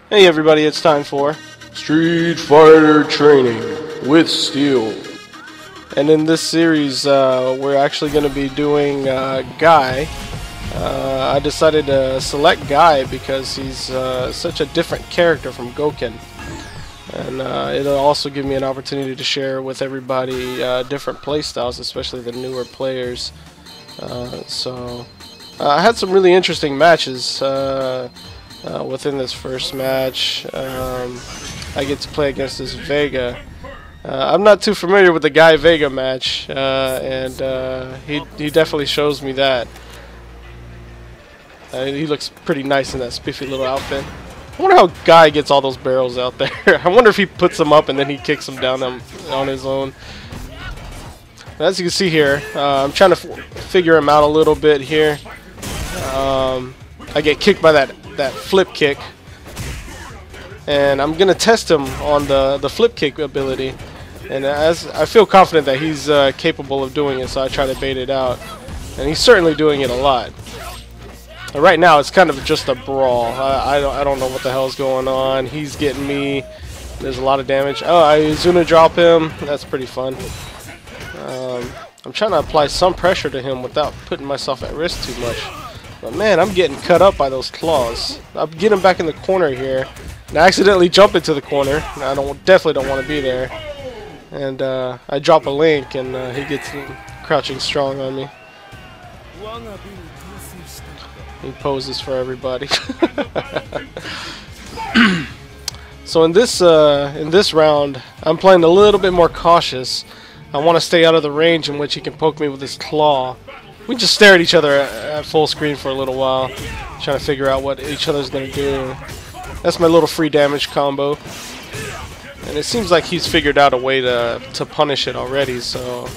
Hey everybody, it's time for Street Fighter Training with Steel. And in this series we're actually going to be doing Guy. I decided to select Guy because he's such a different character from Goken. And it'll also give me an opportunity to share with everybody different playstyles, especially the newer players. I had some really interesting matches within this first match. I get to play against this Vega. I'm not too familiar with the Guy Vega match, and he definitely shows me that. He looks pretty nice in that spiffy little outfit. I wonder how Guy gets all those barrels out there. I wonder if he puts them up and then he kicks them down on his own. As you can see here, I'm trying to figure him out a little bit here. I get kicked by that flip kick, and I'm gonna test him on the flip kick ability, and as I feel confident that he's capable of doing it, so I try to bait it out, and he's certainly doing it a lot. Right now it's kind of just a brawl. I don't know what the hell's going on. He's getting me. There's a lot of damage. Oh, I Zuna drop him. That's pretty fun. I'm trying to apply some pressure to him without putting myself at risk too much. But man, I'm getting cut up by those claws. I'm getting back in the corner here, and I accidentally jump into the corner. And I definitely don't want to be there. And I drop a link, and he gets crouching strong on me. He poses for everybody. So in this round, I'm playing a little bit more cautious. I want to stay out of the range in which he can poke me with his claw. We just stare at each other at full screen for a little while, trying to figure out what each other's going to do. That's my little free damage combo. And it seems like he's figured out a way to punish it already, so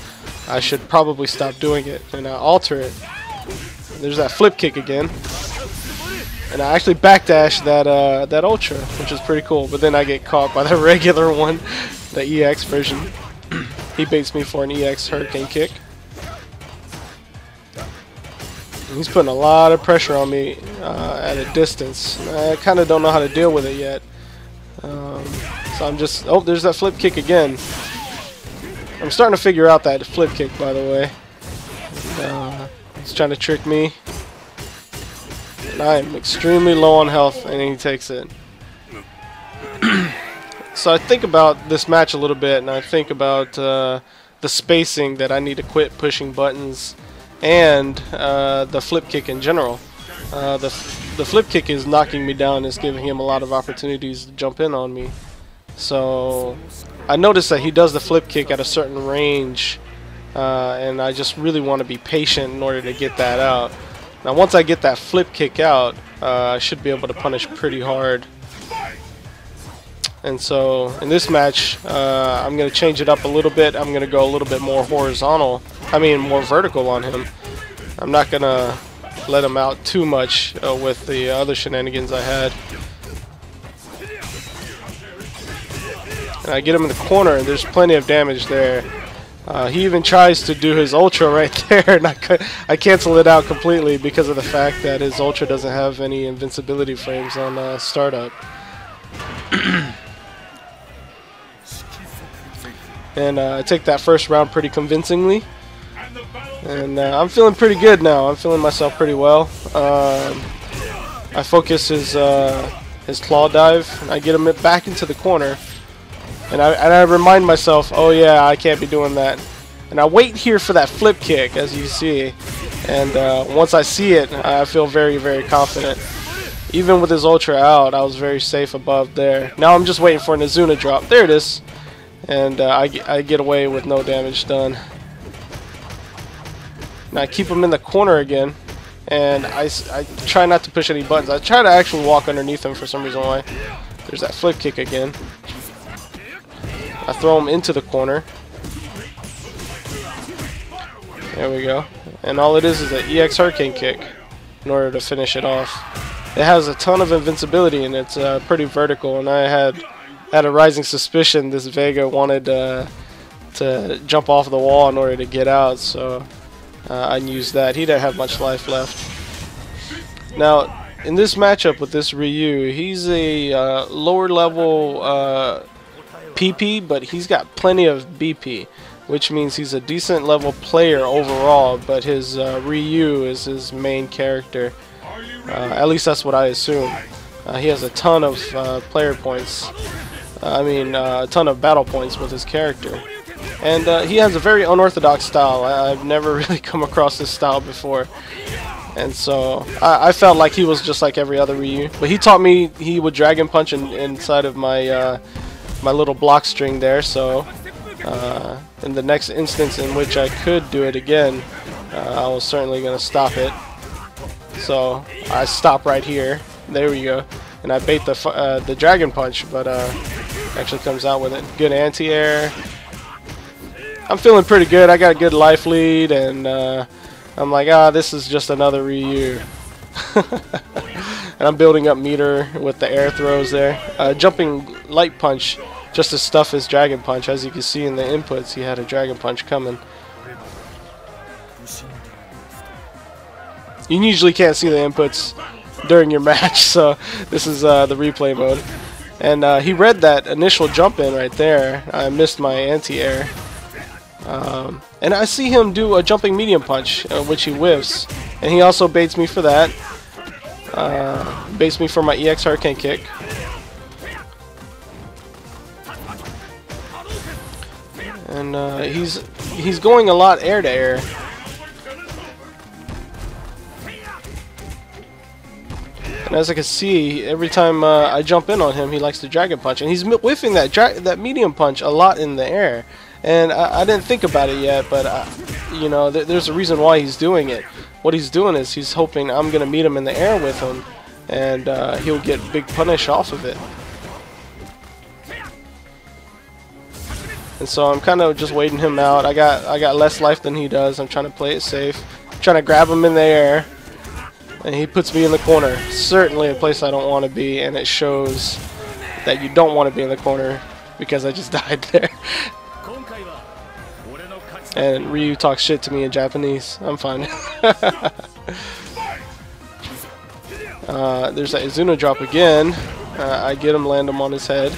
I should probably stop doing it and alter it. There's that flip kick again. And I actually backdash that Ultra, which is pretty cool, but then I get caught by the regular one, the EX version. He baits me for an EX Hurricane Kick. He's putting a lot of pressure on me at a distance. I kind of don't know how to deal with it yet. So I'm just... Oh, there's that flip kick again. I'm starting to figure out that flip kick, by the way. He's trying to trick me. And I am extremely low on health, and he takes it. So I think about this match a little bit, and I think about the spacing that I need to quit pushing buttons, and the flip kick in general. The flip kick is knocking me down. It's giving him a lot of opportunities to jump in on me. So I noticed that he does the flip kick at a certain range, and I just really want to be patient in order to get that out. Now once I get that flip kick out, I should be able to punish pretty hard. And so in this match, I'm going to change it up a little bit. I'm going to go a little bit more horizontal. More vertical on him. I'm not going to let him out too much with the other shenanigans I had. And I get him in the corner, and there's plenty of damage there. He even tries to do his Ultra right there, and I cancel it out completely because of the fact that his Ultra doesn't have any invincibility frames on startup. And I take that first round pretty convincingly, and I'm feeling pretty good now. I'm feeling myself pretty well. I focus his claw dive, and I get him back into the corner, and I remind myself, oh yeah, I can't be doing that. And I wait here for that flip kick, as you see, and once I see it, I feel very, very confident. Even with his Ultra out, I was very safe above there. Now I'm just waiting for an Azuna drop. There it is. And I get away with no damage done. Now I keep him in the corner again, and I try not to push any buttons. I try to actually walk underneath him for some reason why. There's that flip kick again. I throw him into the corner. There we go. And all it is an EX Hurricane Kick in order to finish it off. It has a ton of invincibility, and it's pretty vertical, and I had a rising suspicion this Vega wanted to jump off the wall in order to get out, so I used that. He didn't have much life left. Now, in this matchup with this Ryu, he's a lower level PP, but he's got plenty of BP, which means he's a decent level player overall, but his Ryu is his main character. At least that's what I assume. He has a ton of player points. A ton of battle points with his character. And he has a very unorthodox style. I've never really come across this style before. And so I felt like he was just like every other Ryu. But he taught me he would Dragon Punch inside of my my little block string there. So in the next instance in which I could do it again, I was certainly going to stop it. So I stop right here. There we go. And I bait the Dragon Punch, but actually comes out with it. Good anti-air. I'm feeling pretty good. I got a good life lead, and I'm like, this is just another Ryu. And I'm building up meter with the air throws there. Jumping light punch just to stuff his Dragon Punch. As you can see in the inputs, he had a Dragon Punch coming. You usually can't see the inputs during your match, so this is the replay mode. And he read that initial jump in right there. I missed my anti-air. And I see him do a jumping medium punch, which he whiffs. And he also baits me for that. Baits me for my EX Hurricane Kick. And he's going a lot air to air. And as I can see, every time I jump in on him, he likes to Dragon Punch. And he's whiffing that medium punch a lot in the air. And I didn't think about it yet, but you know, there's a reason why he's doing it. What he's doing is he's hoping I'm going to meet him in the air with him, and he'll get big punish off of it. And so I'm kind of just waiting him out. I got less life than he does. I'm trying to play it safe. I'm trying to grab him in the air. And he puts me in the corner. Certainly a place I don't want to be, and it shows that you don't want to be in the corner because I just died there. And Ryu talks shit to me in Japanese. I'm fine. There's that Izuna drop again. I get him, land him on his head.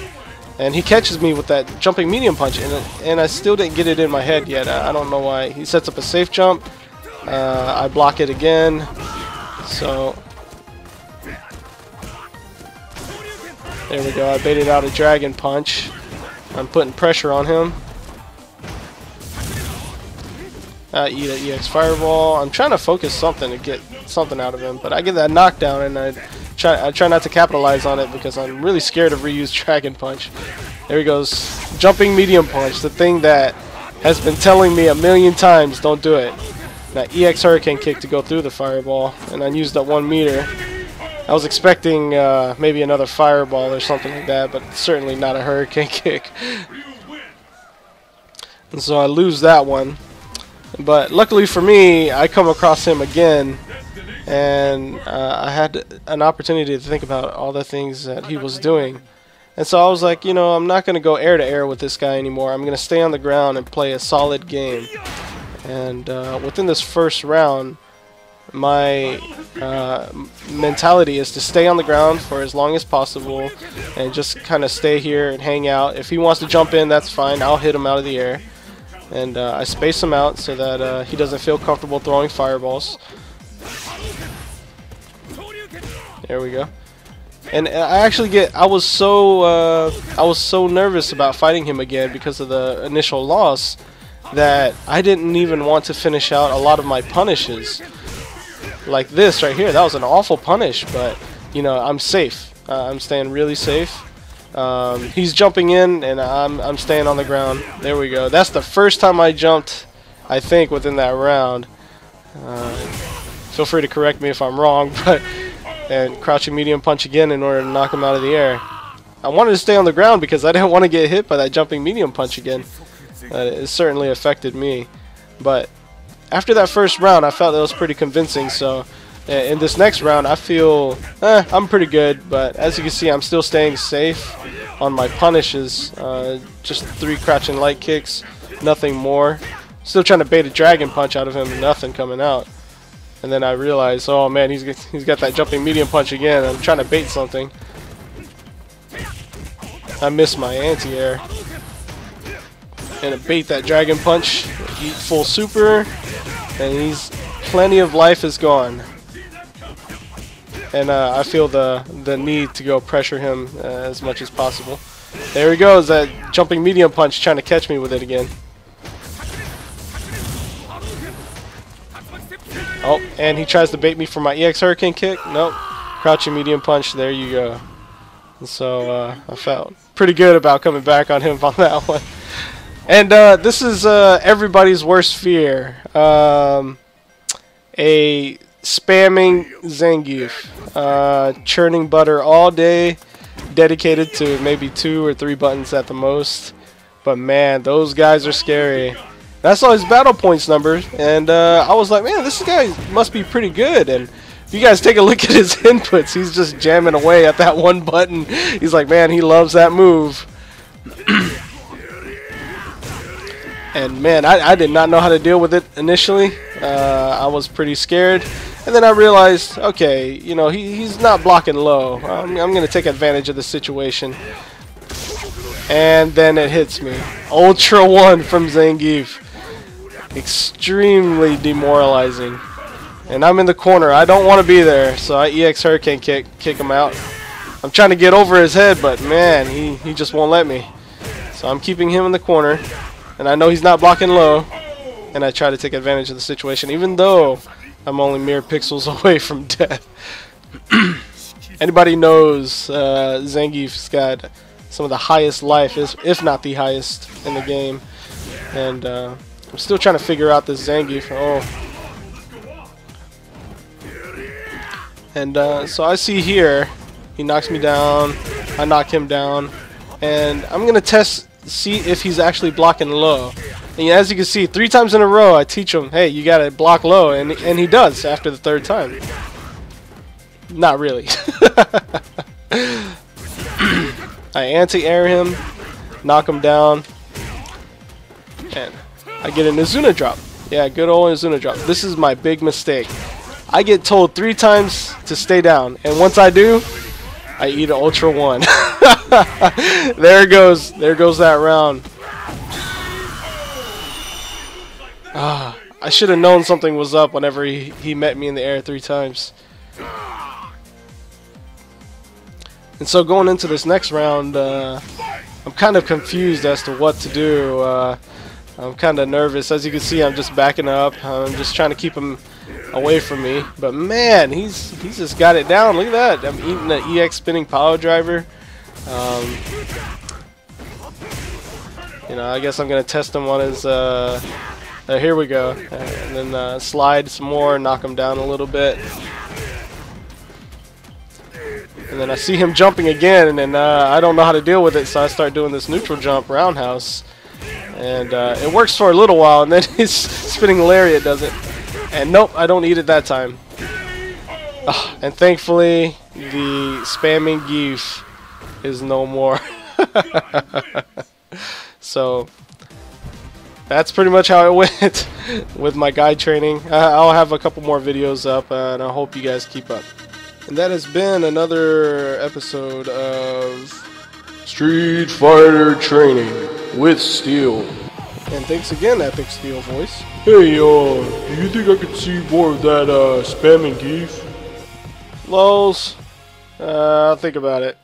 And he catches me with that jumping medium punch, and I still didn't get it in my head yet. I don't know why. He sets up a safe jump. I block it again. So there we go. I baited out a Dragon Punch. I'm putting pressure on him. Eat an EX Fireball. I'm trying to focus something to get something out of him, but I get that knockdown, and I try not to capitalize on it because I'm really scared of Ryu's Dragon Punch. There he goes. Jumping medium punch, the thing that has been telling me a million times, don't do it. That EX Hurricane Kick to go through the Fireball, and I used that 1 meter. I was expecting maybe another Fireball or something like that, but certainly not a Hurricane Kick. And so I lose that one. But luckily for me, I come across him again, and I had an opportunity to think about all the things that he was doing. And so I was like, you know, I'm not going to go air to air with this guy anymore. I'm going to stay on the ground and play a solid game. And within this first round, my mentality is to stay on the ground for as long as possible and just kind of stay here and hang out. If he wants to jump in, that's fine. I'll hit him out of the air. And I space him out so that he doesn't feel comfortable throwing fireballs. There we go. And I was so nervous about fighting him again because of the initial loss that I didn't even want to finish out a lot of my punishes. Like this right here, that was an awful punish, but you know, I'm safe. I'm staying really safe. He's jumping in, and I'm staying on the ground. There we go. That's the first time I jumped, I think, within that round. Feel free to correct me if I'm wrong, but and crouching medium punch again in order to knock him out of the air. I wanted to stay on the ground because I didn't want to get hit by that jumping medium punch again. It certainly affected me. But after that first round, I felt that was pretty convincing. So in this next round, I feel I'm pretty good. But as you can see, I'm still staying safe on my punishes. Just 3 crouching light kicks, nothing more. Still trying to bait a Dragon Punch out of him, and nothing coming out. And then I realized, oh man, he's got that jumping medium punch again. I'm trying to bait something. I missed my anti-air. And bait that dragon punch. Eat full super. And he's plenty of life is gone. And I feel the need to go pressure him as much as possible. There he goes, that jumping medium punch, trying to catch me with it again. Oh, and he tries to bait me for my EX Hurricane kick. Nope. Crouching medium punch. There you go. And so I felt pretty good about coming back on him on that one. And this is everybody's worst fear. A spamming Zangief. Churning butter all day. Dedicated to maybe 2 or 3 buttons at the most. But man, those guys are scary. I saw his battle points numbers, and I was like, man, this guy must be pretty good. And if you guys take a look at his inputs, he's just jamming away at that one button. He's like, man, he loves that move. And man, I did not know how to deal with it initially. I was pretty scared. And then I realized, okay, you know, he's not blocking low. I'm going to take advantage of the situation. And then it hits me. Ultra 1 from Zangief. Extremely demoralizing. And I'm in the corner. I don't want to be there, so I EX Hurricane kick him out. I'm trying to get over his head, but man, he just won't let me. So I'm keeping him in the corner, and I know he's not blocking low, and I try to take advantage of the situation, even though I'm only mere pixels away from death. Anybody knows Zangief's got some of the highest life, if not the highest in the game, and I'm still trying to figure out this Zangief. Oh. And so I see here, he knocks me down, I knock him down, and I'm going to see if he's actually blocking low. And as you can see, 3 times in a row I teach him, hey, you got to block low, and he does after the 3rd time. Not really. I anti-air him, knock him down, and I get an Izuna drop. Yeah, good old Izuna drop. This is my big mistake. I get told 3 times to stay down, and once I do, I eat an Ultra 1. There goes that round. I should have known something was up whenever he met me in the air 3 times. And so going into this next round, I'm kind of confused as to what to do. I'm kind of nervous. As you can see, I'm just backing up. I'm just trying to keep him away from me. But man, he's just got it down. Look at that. I'm eating an EX spinning power driver. You know, I guess I'm gonna test him on his. Here we go. And then slide some more, knock him down a little bit. And then I see him jumping again, and I don't know how to deal with it, so I start doing this neutral jump roundhouse. And it works for a little while, and then his spinning lariat does it. And nope, I don't eat it that time. And thankfully, the spamming Gief is no more. So that's pretty much how it went with my guide training. I'll have a couple more videos up, and I hope you guys keep up. And that has been another episode of Street Fighter Training with Steel. And thanks again, Epic Steel Voice. Hey, do you think I could see more of that spamming Gief? Lols. I'll think about it.